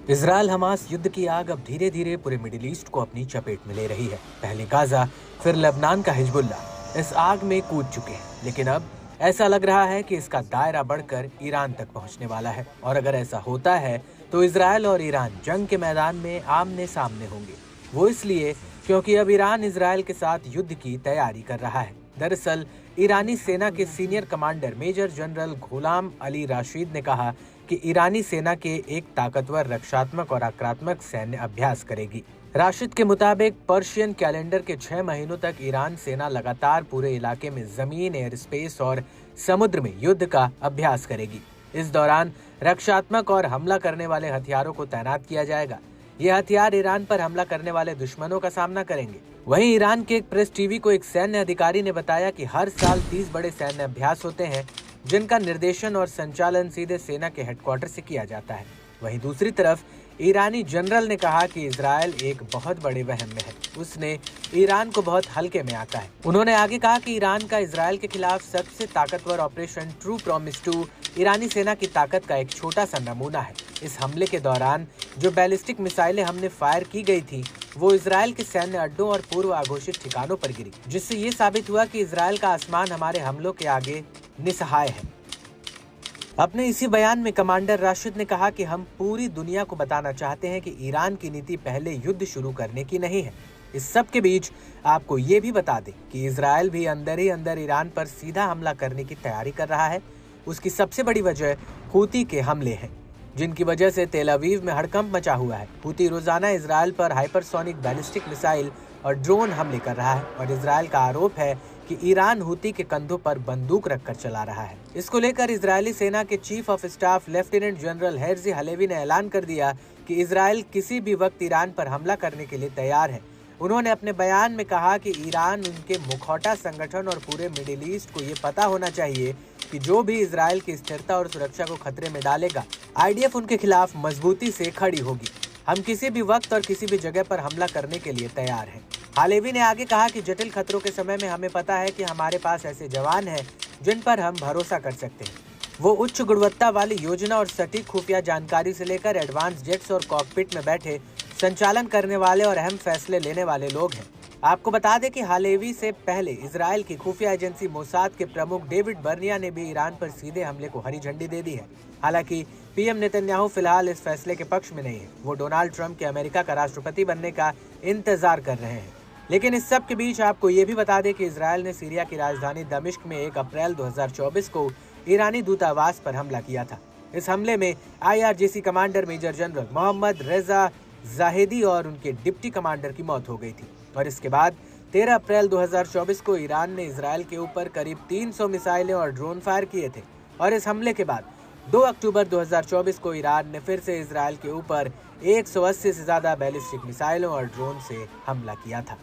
Israel Hamas युद्ध की आग अब धीरे धीरे पूरे मिडिल ईस्ट को अपनी चपेट में ले रही है। पहले गाजा, फिर लेबनान का हिजबुल्ला इस आग में कूद चुके हैं, लेकिन अब ऐसा लग रहा है कि इसका दायरा बढ़कर ईरान तक पहुंचने वाला है। और अगर ऐसा होता है तो इजरायल और ईरान जंग के मैदान में आमने सामने होंगे। वो इसलिए क्योंकि अब ईरान इजरायल के साथ युद्ध की तैयारी कर रहा है। दरअसल ईरानी सेना के senior commander major general Ghulam Ali Rashid ने कहा कि ईरानी सेना के एक ताकतवर रक्षात्मक और आक्रामक सैन्य अभ्यास करेगी। राशिद के मुताबिक पर्शियन कैलेंडर के 6 महीनों तक ईरान सेना लगातार पूरे इलाके में जमीन, एयर स्पेस और समुद्र में युद्ध का अभ्यास करेगी। इस दौरान रक्षात्मक और हमला करने वाले हथियारों को तैनात किया जाएगा। ये हथियार ईरान पर हमला करने वाले दुश्मनों का सामना करेंगे। वहीं ईरान के एक प्रेस टीवी को एक सैन्य अधिकारी ने बताया कि हर साल 30 बड़े सैन्य अभ्यास होते हैं, जिनका निर्देशन और संचालन सीधे सेना के हेडक्वार्टर से किया जाता है। वहीं दूसरी तरफ ईरानी जनरल ने कहा कि इजरायल एक बहुत बड़े वहम में है। उसने ईरान को बहुत हल्के में आंका है। उन्होंने आगे कहा कि ईरान का इजरायल के खिलाफ सबसे ताकतवर ऑपरेशन ट्रू प्रॉमिस 2 ईरानी सेना की ताकत का एक छोटा सा नमूना है। इस हमले के दौरान जो बैलिस्टिक मिसाइलें हमने फायर की गई थी, वो इजरायल के सैन्य अड्डों और पूर्व आघोषित ठिकानों पर गिरी, जिससे ये साबित हुआ कि इजरायल का आसमान हमारे हमलों के आगे निस्सहाय है। अपने इसी बयान में कमांडर राशिद ने कहा कि हम पूरी दुनिया को बताना चाहते हैं कि ईरान की नीति पहले युद्ध शुरू करने की नहीं है। इस सब के बीच आपको ये भी बता दें कि इजरायल भी अंदर ही अंदर ईरान पर सीधा हमला करने की तैयारी कर रहा है। उसकी सबसे बड़ी वजह हूती के हमले हैं, जिनकी वजह से तेल अवीव में हड़कंप मचा हुआ है। हूती रोजाना इजरायल पर हाइपरसोनिक बैलिस्टिक मिसाइल और ड्रोन हमले कर रहा है और इजरायल का आरोप है कि ईरान हूती के कंधों पर बंदूक रखकर चला रहा है। इसको लेकर इजरायली सेना के chief of staff lieutenant general Herzi Halevi ने ऐलान कर दिया कि इजरायल किसी भी वक्त ईरान पर हमला करने के लिए तैयार है। उन्होंने अपने बयान में कहा कि ईरान, उनके मुखौटा संगठन और पूरे मिडिल ईस्ट को ये पता होना चाहिए कि जो भी इजरायल की स्थिरता और सुरक्षा को खतरे में डालेगा, आईडीएफ उनके खिलाफ मजबूती से खड़ी होगी। हम किसी भी वक्त और किसी भी जगह पर हमला करने के लिए तैयार हैं। हालेवी ने आगे कहा कि जटिल खतरों के समय में हमें पता है कि हमारे पास ऐसे जवान हैं जिन पर हम भरोसा कर सकते हैं। वो उच्च गुणवत्ता वाली योजना और सटीक खुफिया जानकारी से लेकर एडवांस जेट्स और कॉकपिट में बैठे संचालन करने वाले और अहम फैसले लेने वाले लोग हैं। आपको बता दें कि हालेवी से पहले इजरायल की खुफिया एजेंसी मोसाद के प्रमुख डेविड बर्निया ने भी ईरान पर सीधे हमले को हरी झंडी दे दी है। हालांकि पीएम नेतन्याहू फिलहाल इस फैसले के पक्ष में नहीं है। वो डोनाल्ड ट्रंप के अमेरिका का राष्ट्रपति बनने का इंतजार कर रहे हैं। लेकिन इस सब के बीच आपको ये भी बता दें कि इजरायल ने सीरिया की राजधानी दमिश्क में 1 अप्रैल 2024 को ईरानी दूतावास पर हमला किया था। इस हमले में IRGC commander major general Mohammad Reza Zahedi और उनके डिप्टी कमांडर की मौत हो गई थी। और इसके बाद 13 अप्रैल 2024 को ईरान ने इजरायल के ऊपर करीब 300 मिसाइलें और ड्रोन फायर किए थे। और इस हमले के बाद 2 अक्टूबर 2024 को ईरान ने फिर से इजरायल के ऊपर 180 से ज्यादा बैलिस्टिक मिसाइलों और ड्रोन से हमला किया था।